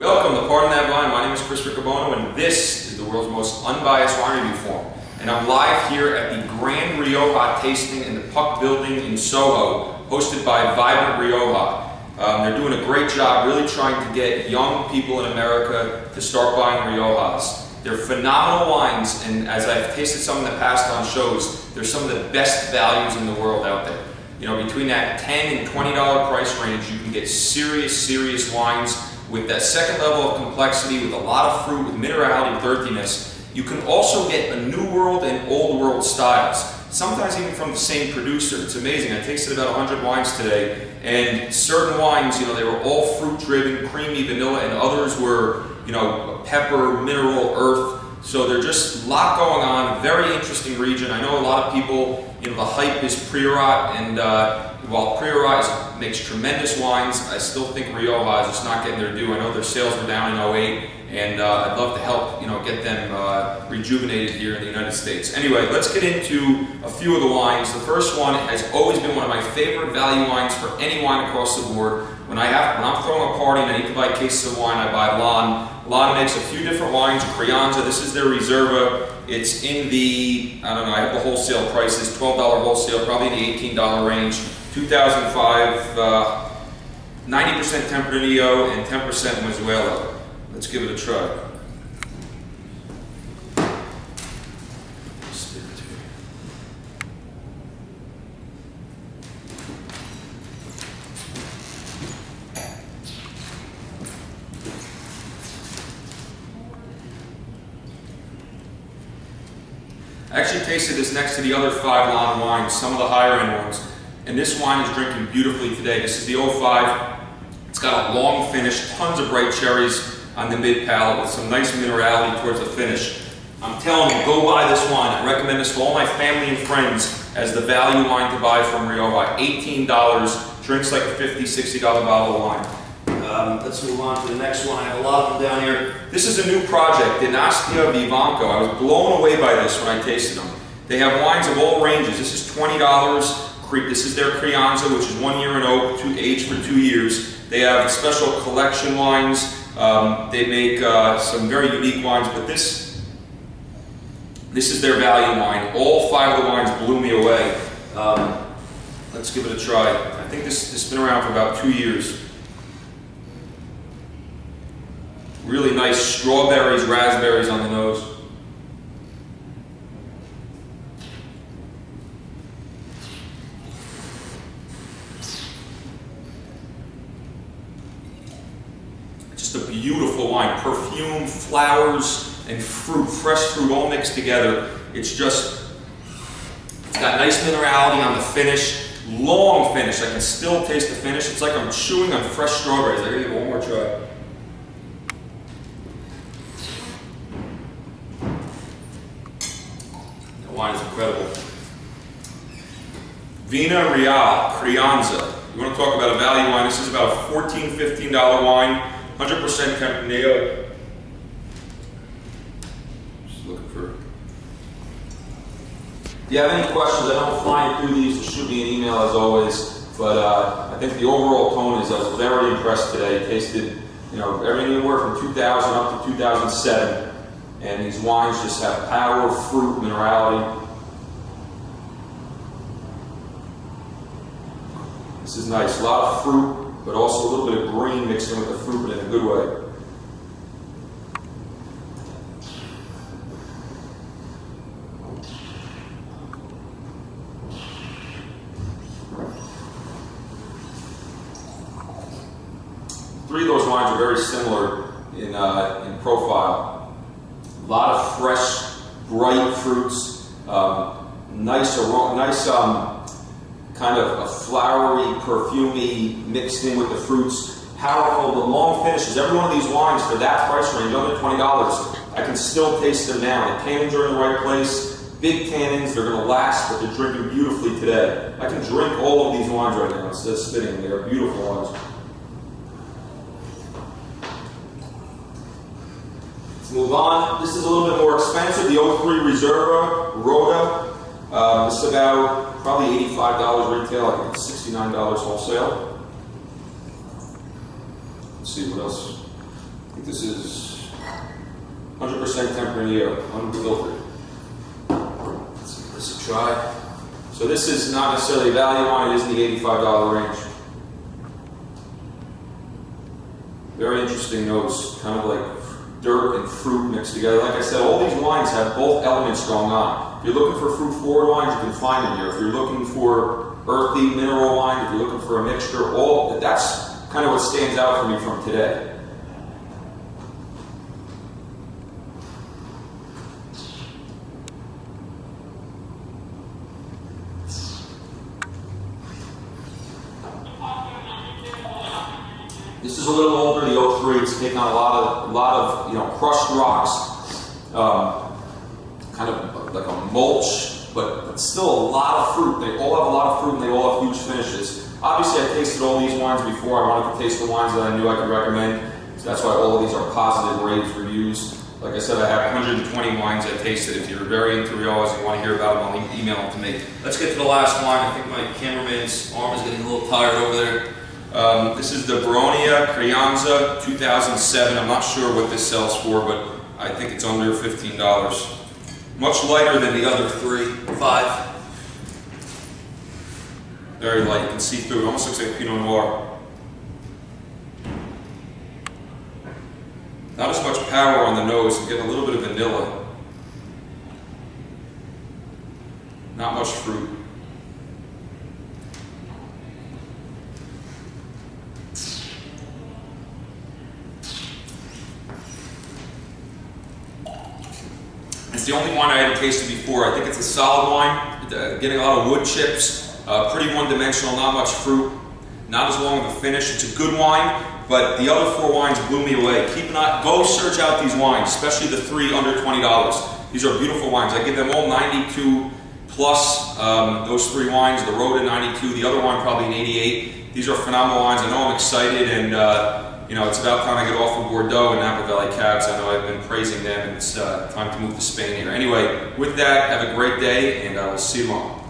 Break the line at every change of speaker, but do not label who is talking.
Welcome to Pardon That Vine. My name is Riccobono, and this is the world's most unbiased wine review forum. And I'm live here at the Grand Rioja tasting in the Puck Building in Soho, hosted by Vibrant Rioja. They're doing a great job really trying to get young people in America to start buying Riojas. They're phenomenal wines, and as I've tasted some in the past on shows, they're some of the best values in the world out there. You know, between that $10 and $20 price range, you can get serious wines with that second level of complexity, with a lot of fruit, with minerality, with earthiness. You can also get a New World and Old World styles, sometimes even from the same producer. It's amazing. I tasted about 100 wines today, and certain wines, you know, they were all fruit-driven, creamy, vanilla, and others were, you know, pepper, mineral, earth. So there's just a lot going on. Very interesting region. I know a lot of people, you know, the hype is Priorat, and while Priorat makes tremendous wines, I still think Rioja is just not getting their due. I know their sales were down in 2008, and I'd love to help, you know, get them rejuvenated here in the United States. Anyway, let's get into a few of the wines. The first one has always been one of my favorite value wines for any wine across the board. When I'm throwing a party and I need to buy cases of wine, I buy Lan. Lan makes a few different wines. Crianza, this is their Reserva. It's in the, I don't know, I have the wholesale prices, $12 wholesale, probably in the $18 range. 2005, 90% Tempranillo and 10% Venezuela. Let's give it a try. I actually tasted this next to the other 5 Lan wines, some of the higher end ones. And this wine is drinking beautifully today. This is the 05. It's got a long finish, tons of bright cherries on the mid palate with some nice minerality towards the finish. I'm telling you, go buy this wine. I recommend this to all my family and friends as the value wine to buy from Rioja. $18, drinks like a $50, $60 bottle of wine. Let's move on to the next one. I have a lot of them down here. This is a new project, Dynastia Vivanco. I was blown away by this when I tasted them. They have wines of all ranges. This is $20. This is their Crianza, which is 1 year in oak, aged for 2 years. They have special collection wines. They make some very unique wines, but this is their value wine. All 5 of the wines blew me away. Let's give it a try. I think this has been around for about 2 years. Really nice strawberries, raspberries on the nose. Just a beautiful wine. Perfume, flowers, and fruit, fresh fruit all mixed together. It's got nice minerality on the finish, long finish. I can still taste the finish. It's like I'm chewing on fresh strawberries. I gotta give it one more try. The wine is incredible. Vina Real, Crianza. You want to talk about a value wine? This is about a $14, $15 wine. 100% Tempranillo. Just looking for. If you have any questions, I know I'm flying through these, so shoot me an email as always. But I think the overall tone is, I was very impressed today. Tasted, you know, everything anywhere from 2000 up to 2007. And these wines just have power, fruit, minerality. This is nice. A lot of fruit, but also a little bit of green mixed in with the fruit, but in a good way. Three of those wines are very similar in profile. A lot of fresh, bright fruits, nice kind of a flowery, perfumey mixed in with the fruits. Powerful, but long finishes. Every one of these wines for that price range, under $20, I can still taste them now. The tannins are in the right place. Big tannins, they're going to last, but they're drinking beautifully today. I can drink all of these wines right now instead of spitting. They are beautiful wines. Let's move on. This is a little bit more expensive. The 03 Reserva Rhoda. This is about probably $85 retail. I think it's $69 wholesale. Let's see what else. I think this is 100% Tempranillo, unfiltered. Let's give this a try. So this is not necessarily a value wine, it is in the $85 range. Very interesting notes, kind of like dirt and fruit mixed together. Like I said, all these wines have both elements going on. If you're looking for fruit-forward wines, you can find them here. If you're looking for earthy mineral wine, if you're looking for a mixture, that's kind of what stands out for me from today. This is a little older, the 03. It's taken on a lot of crushed rocks, kind of like a mulch, but still a lot of fruit. They all have a lot of fruit and they all have huge finishes. Obviously, I tasted all these wines before. I wanted to taste the wines that I knew I could recommend. So that's why all of these are positive rated reviews. Like I said, I have 120 wines I tasted. If you're very into Riojas and you want to hear about them, I'll email them to me. Let's get to the last wine. I think my cameraman's arm is getting a little tired over there. This is the Baronia Crianza 2007. I'm not sure what this sells for, but I think it's under $15. Much lighter than the other 5. Very light, you can see through it. Almost looks like Pinot Noir. Not as much power on the nose, you get a little bit of vanilla. Not much fruit. It's the only wine I hadn't tasted before. I think it's a solid wine, getting a lot of wood chips, pretty one-dimensional, not much fruit, not as long of a finish. It's a good wine, but the other 4 wines blew me away. Go search out these wines, especially the 3 under $20. These are beautiful wines. I give them all 92 plus. Those 3 wines, the Rhoda 92, the other wine probably an 88. These are phenomenal wines. I know I'm excited, and it's about time I get off of Bordeaux and Napa Valley cabs. I know I've been praising them, and it's time to move to Spain here. Anyway, with that, have a great day, and I will see you tomorrow.